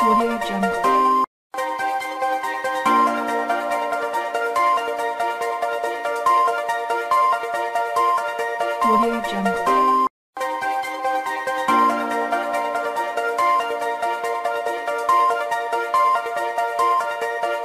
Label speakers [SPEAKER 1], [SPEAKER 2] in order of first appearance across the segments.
[SPEAKER 1] Audio Jungle. Audio Jungle.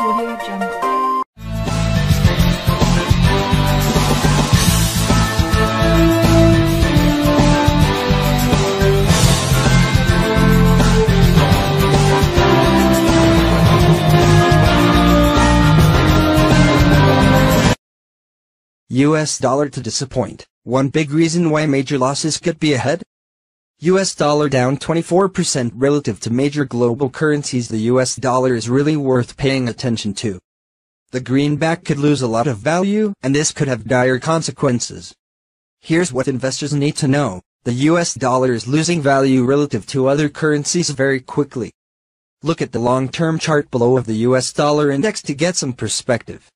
[SPEAKER 1] Audio Jungle.
[SPEAKER 2] US dollar to disappoint. One big reason why major losses could be ahead? US dollar down 24% relative to major global currencies. The US dollar is really worth paying attention to. The greenback could lose a lot of value, and this could have dire consequences. Here's what investors need to know. The US dollar is losing value relative to other currencies very quickly. Look at the long-term chart below of the US dollar index to get some perspective.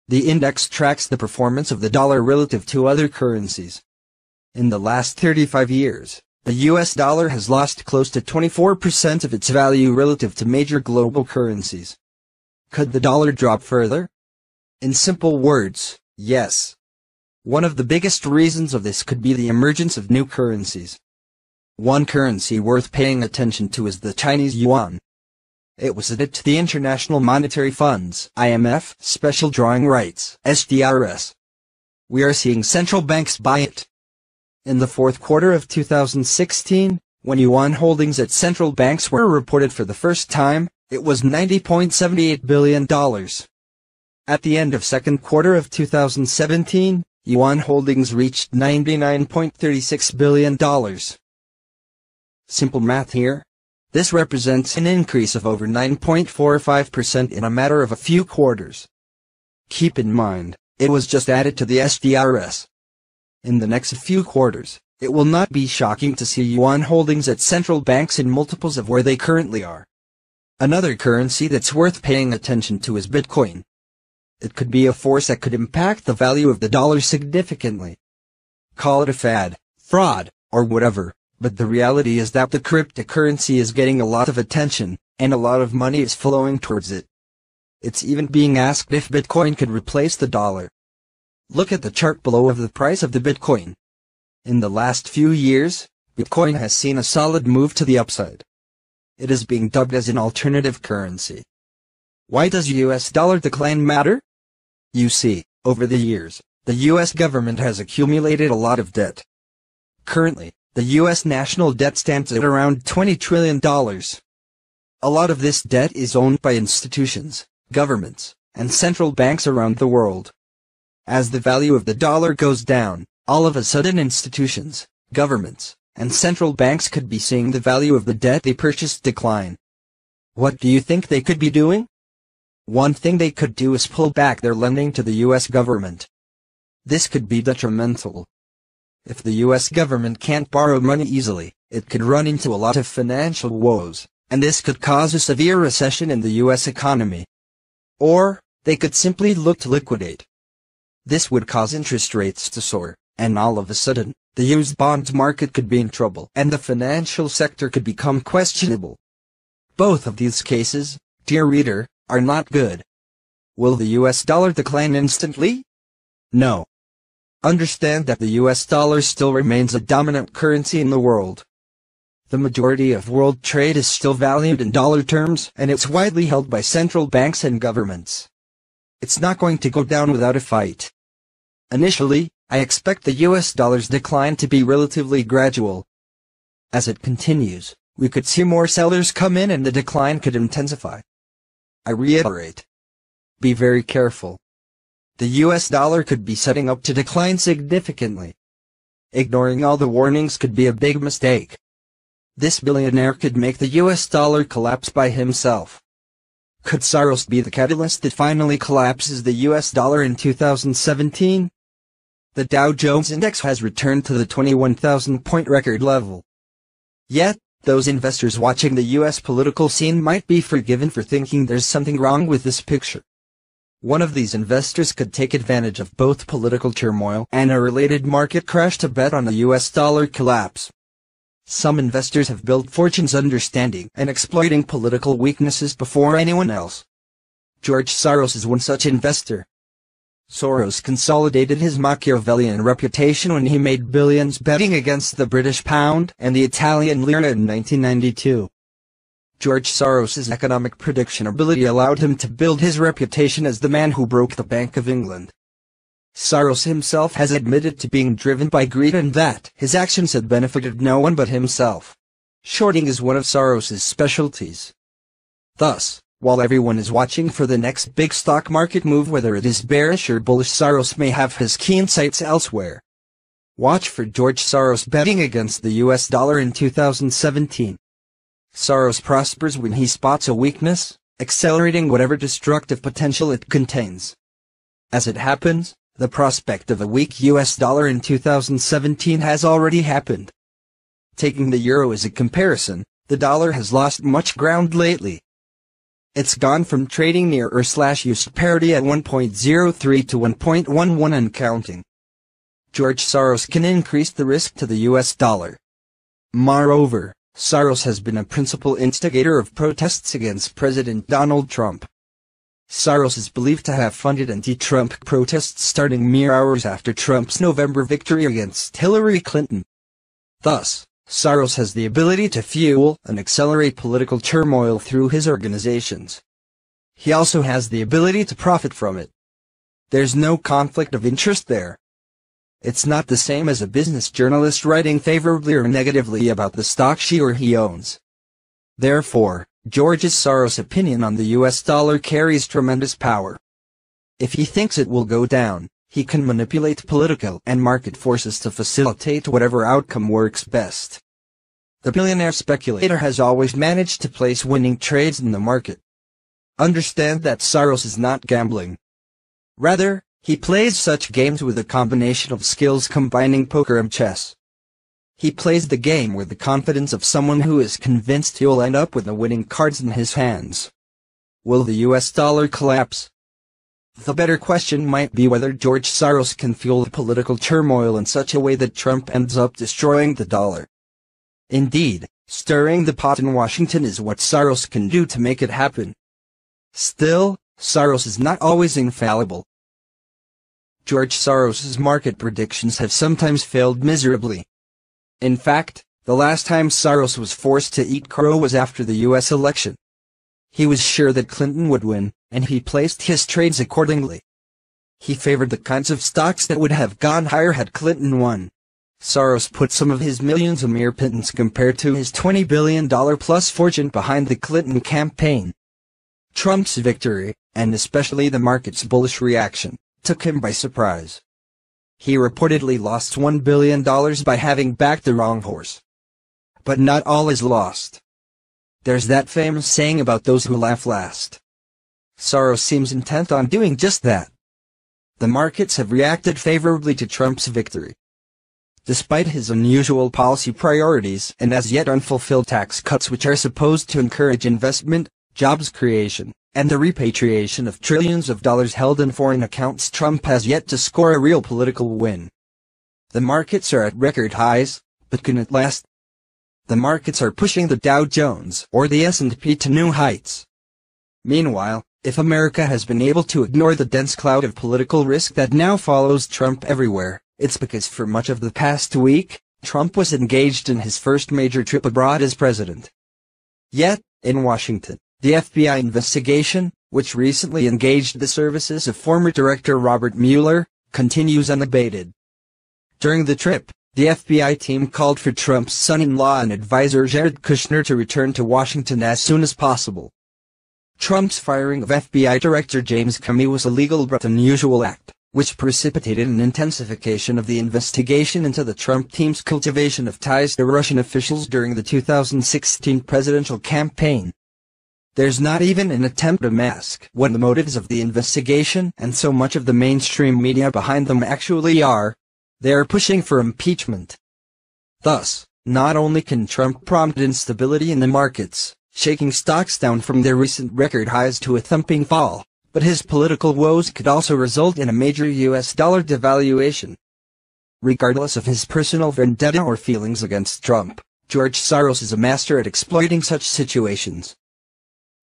[SPEAKER 2] The index tracks the performance of the dollar relative to other currencies. In the last 35 years, the US dollar has lost close to 24% of its value relative to major global currencies. Could the dollar drop further? In simple words, yes. One of the biggest reasons of this could be the emergence of new currencies. One currency worth paying attention to is the Chinese yuan. It was added to the International Monetary Fund's (IMF) special drawing rights (SDRs). We are seeing central banks buy it. In the fourth quarter of 2016, when yuan holdings at central banks were reported for the first time, it was $90.78 billion. At the end of second quarter of 2017, yuan holdings reached $99.36 billion. Simple math here. This represents an increase of over 9.45% in a matter of a few quarters. Keep in mind, it was just added to the SDRs. In the next few quarters, it will not be shocking to see yuan holdings at central banks in multiples of where they currently are. Another currency that's worth paying attention to is Bitcoin. It could be a force that could impact the value of the dollar significantly. Call it a fad, fraud, or whatever. But the reality is that the cryptocurrency is getting a lot of attention, and a lot of money is flowing towards it. It's even being asked if Bitcoin could replace the dollar. Look at the chart below of the price of the Bitcoin. In the last few years, Bitcoin has seen a solid move to the upside. It is being dubbed as an alternative currency. Why does US dollar decline matter? You see, over the years, the US government has accumulated a lot of debt. Currently, the U.S. national debt stands at around $20 trillion. A lot of this debt is owned by institutions, governments, and central banks around the world. As the value of the dollar goes down, all of a sudden institutions, governments, and central banks could be seeing the value of the debt they purchased decline. What do you think they could be doing? One thing they could do is pull back their lending to the U.S. government. This could be detrimental. If the U.S. government can't borrow money easily, it could run into a lot of financial woes, and this could cause a severe recession in the U.S. economy. Or, they could simply look to liquidate. This would cause interest rates to soar, and all of a sudden, the used bonds market could be in trouble, and the financial sector could become questionable. Both of these cases, dear reader, are not good. Will the U.S. dollar decline instantly? No. Understand that the US dollar still remains a dominant currency in the world. The majority of world trade is still valued in dollar terms, and it's widely held by central banks and governments. It's not going to go down without a fight. Initially, I expect the US dollar's decline to be relatively gradual. As it continues, we could see more sellers come in and the decline could intensify. I reiterate. Be very careful. The US dollar could be setting up to decline significantly. Ignoring all the warnings could be a big mistake. This billionaire could make the US dollar collapse by himself. Could Soros be the catalyst that finally collapses the US dollar in 2017? The Dow Jones Index has returned to the 21,000-point record level. Yet, those investors watching the US political scene might be forgiven for thinking there's something wrong with this picture. One of these investors could take advantage of both political turmoil and a related market crash to bet on a US dollar collapse. Some investors have built fortunes understanding and exploiting political weaknesses before anyone else. George Soros is one such investor. Soros consolidated his Machiavellian reputation when he made billions betting against the British pound and the Italian lira in 1992. George Soros's economic prediction ability allowed him to build his reputation as the man who broke the Bank of England. Soros himself has admitted to being driven by greed and that his actions had benefited no one but himself. Shorting is one of Soros's specialties. Thus, while everyone is watching for the next big stock market move, whether it is bearish or bullish, Soros may have his keen sights elsewhere. Watch for George Soros betting against the US dollar in 2017. Soros prospers when he spots a weakness, accelerating whatever destructive potential it contains. As it happens, the prospect of a weak US dollar in 2017 has already happened. Taking the euro as a comparison, the dollar has lost much ground lately. It's gone from trading near or /used parity at 1.03 to 1.11 and counting. George Soros can increase the risk to the US dollar. Moreover, Soros has been a principal instigator of protests against President Donald Trump. Soros is believed to have funded anti-Trump protests starting mere hours after Trump's November victory against Hillary Clinton. Thus, Soros has the ability to fuel and accelerate political turmoil through his organizations. He also has the ability to profit from it. There's no conflict of interest there. It's not the same as a business journalist writing favorably or negatively about the stock she or he owns. Therefore, George Soros' opinion on the US dollar carries tremendous power. If he thinks it will go down, he can manipulate political and market forces to facilitate whatever outcome works best. The billionaire speculator has always managed to place winning trades in the market. Understand that Soros is not gambling. Rather, he plays such games with a combination of skills combining poker and chess. He plays the game with the confidence of someone who is convinced he'll end up with the winning cards in his hands. Will the US dollar collapse? The better question might be whether George Soros can fuel the political turmoil in such a way that Trump ends up destroying the dollar. Indeed, stirring the pot in Washington is what Soros can do to make it happen. Still, Soros is not always infallible. George Soros's market predictions have sometimes failed miserably. In fact, the last time Soros was forced to eat crow was after the US election. He was sure that Clinton would win, and he placed his trades accordingly. He favored the kinds of stocks that would have gone higher had Clinton won. Soros put some of his millions a mere pittance compared to his $20 billion plus fortune behind the Clinton campaign. Trump's victory, and especially the market's bullish reaction, took him by surprise. He reportedly lost $1 billion by having backed the wrong horse. But not all is lost. There's that famous saying about those who laugh last. Soros seems intent on doing just that. The markets have reacted favorably to Trump's victory. Despite his unusual policy priorities and as yet unfulfilled tax cuts which are supposed to encourage investment, jobs creation, and the repatriation of trillions of dollars held in foreign accounts, Trump has yet to score a real political win. The markets are at record highs, but can it last? The markets are pushing the Dow Jones or the S&P to new heights. Meanwhile, if America has been able to ignore the dense cloud of political risk that now follows Trump everywhere, it's because for much of the past week, Trump was engaged in his first major trip abroad as president. Yet, in Washington, the FBI investigation, which recently engaged the services of former Director Robert Mueller, continues unabated. During the trip, the FBI team called for Trump's son-in-law and advisor Jared Kushner to return to Washington as soon as possible. Trump's firing of FBI Director James Comey was a legal but unusual act, which precipitated an intensification of the investigation into the Trump team's cultivation of ties to Russian officials during the 2016 presidential campaign. There's not even an attempt to mask what the motives of the investigation and so much of the mainstream media behind them actually are. They are pushing for impeachment. Thus, not only can Trump prompt instability in the markets, shaking stocks down from their recent record highs to a thumping fall, but his political woes could also result in a major US dollar devaluation. Regardless of his personal vendetta or feelings against Trump, George Soros is a master at exploiting such situations.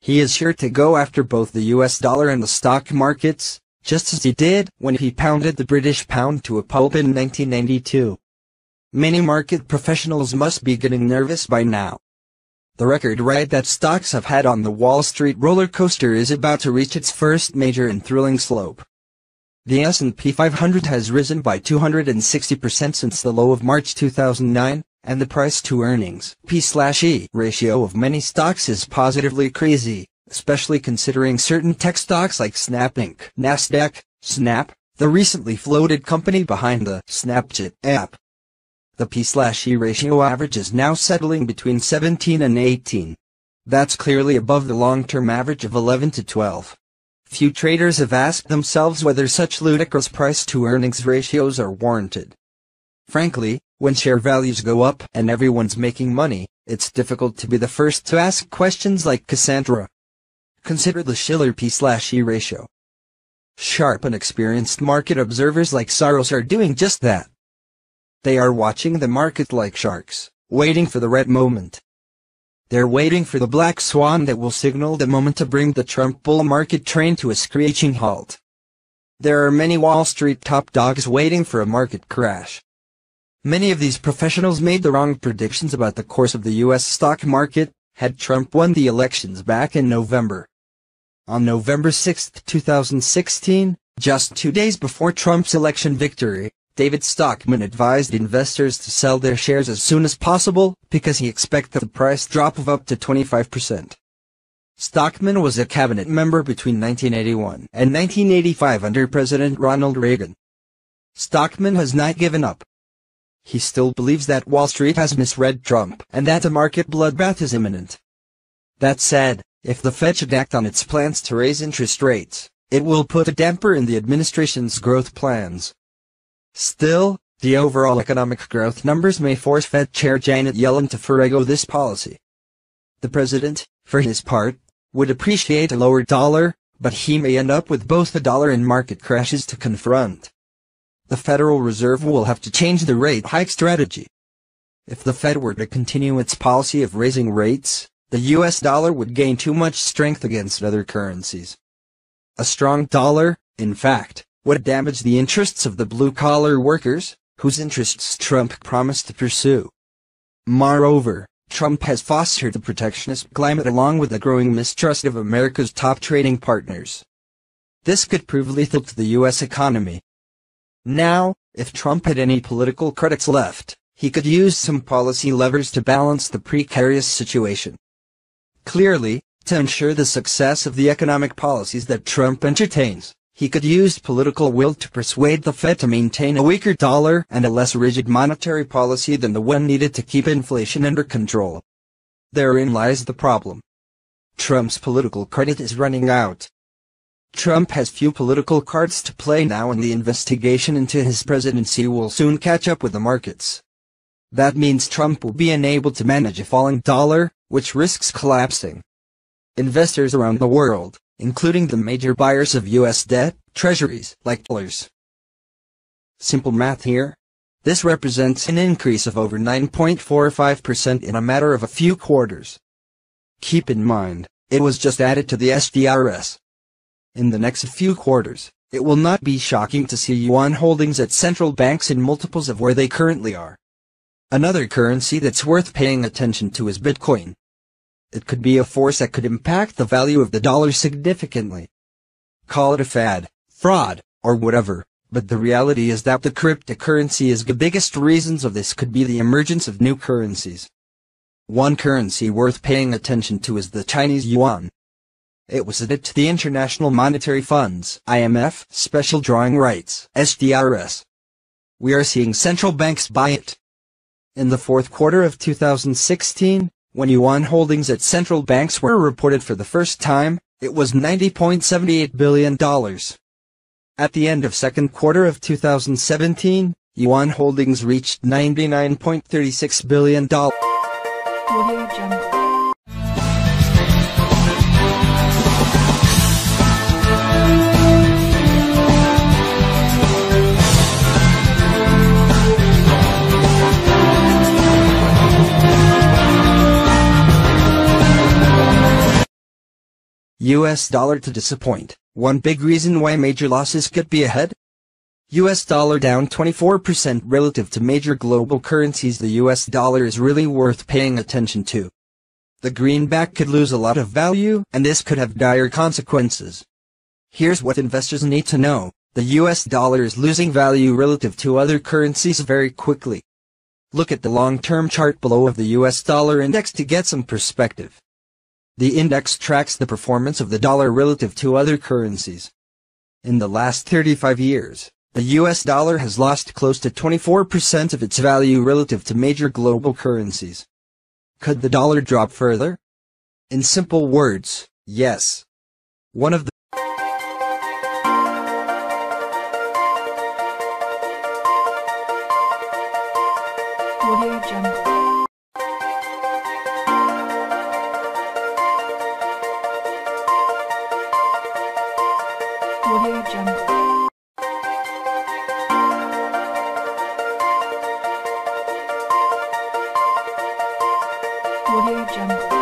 [SPEAKER 2] He is sure to go after both the US dollar and the stock markets, just as he did when he pounded the British pound to a pulp in 1992. Many market professionals must be getting nervous by now. The record ride that stocks have had on the Wall Street roller coaster is about to reach its first major and thrilling slope. The S&P 500 has risen by 260% since the low of March 2009, and the price-to-earnings (P/E) ratio of many stocks is positively crazy, especially considering certain tech stocks like Snap Inc., Nasdaq, Snap, the recently floated company behind the Snapchat app. The P/E ratio average is now settling between 17 and 18. That's clearly above the long-term average of 11 to 12. Few traders have asked themselves whether such ludicrous price-to-earnings ratios are warranted. Frankly, when share values go up and everyone's making money, it's difficult to be the first to ask questions like Cassandra. Consider the Shiller P/E ratio. Sharp and experienced market observers like Soros are doing just that. They are watching the market like sharks, waiting for the right moment. They're waiting for the black swan that will signal the moment to bring the Trump bull market train to a screeching halt. There are many Wall Street top dogs waiting for a market crash. Many of these professionals made the wrong predictions about the course of the U.S. stock market had Trump won the elections back in November. On November 6, 2016, just 2 days before Trump's election victory, David Stockman advised investors to sell their shares as soon as possible because he expected the price drop of up to 25%. Stockman was a cabinet member between 1981 and 1985 under President Ronald Reagan. Stockman has not given up. He still believes that Wall Street has misread Trump and that a market bloodbath is imminent. That said, if the Fed should act on its plans to raise interest rates, it will put a damper in the administration's growth plans. Still, the overall economic growth numbers may force Fed Chair Janet Yellen to forego this policy. The president, for his part, would appreciate a lower dollar, but he may end up with both the dollar and market crashes to confront. The Federal Reserve will have to change the rate hike strategy. If the Fed were to continue its policy of raising rates, the US dollar would gain too much strength against other currencies. A strong dollar, in fact, would damage the interests of the blue-collar workers, whose interests Trump promised to pursue. Moreover, Trump has fostered a protectionist climate along with a growing mistrust of America's top trading partners. This could prove lethal to the U.S. economy. Now, if Trump had any political credits left, he could use some policy levers to balance the precarious situation. Clearly, to ensure the success of the economic policies that Trump entertains, he could use political will to persuade the Fed to maintain a weaker dollar and a less rigid monetary policy than the one needed to keep inflation under control. Therein lies the problem. Trump's political credit is running out. Trump has few political cards to play now, and the investigation into his presidency will soon catch up with the markets. That means Trump will be unable to manage a falling dollar, which risks collapsing. Investors around the world, including the major buyers of U.S. debt, treasuries, like dollars. Simple math here. This represents an increase of over 9.45% in a matter of a few quarters. Keep in mind, it was just added to the SDRS. In the next few quarters, it will not be shocking to see yuan holdings at central banks in multiples of where they currently are. Another currency that's worth paying attention to is Bitcoin. It could be a force that could impact the value of the dollar significantly. Call it a fad, fraud, or whatever, but the reality is that the cryptocurrency is the biggest reasons of this could be the emergence of new currencies. One currency worth paying attention to is the Chinese yuan. It was added to the International Monetary Fund's (IMF) special drawing rights (SDRS). We are seeing central banks buy it. In the fourth quarter of 2016, when yuan holdings at central banks were reported for the first time, it was $90.78 billion. At the end of second quarter of 2017, yuan holdings reached $99.36 billion.
[SPEAKER 1] Audio Jungle.
[SPEAKER 2] US dollar to disappoint. One big reason why major losses could be ahead? US dollar down 24% relative to major global currencies. The US dollar is really worth paying attention to. The greenback could lose a lot of value, and this could have dire consequences. Here's what investors need to know. The US dollar is losing value relative to other currencies very quickly. Look at the long-term chart below of the US dollar index to get some perspective. The index tracks the performance of the dollar relative to other currencies. In the last 35 years, the US dollar has lost close to 24% of its value relative to major global currencies. Could the dollar drop further? In simple words, yes. One of the
[SPEAKER 1] Audio Jungle. Audio Jungle. Audio Jungle.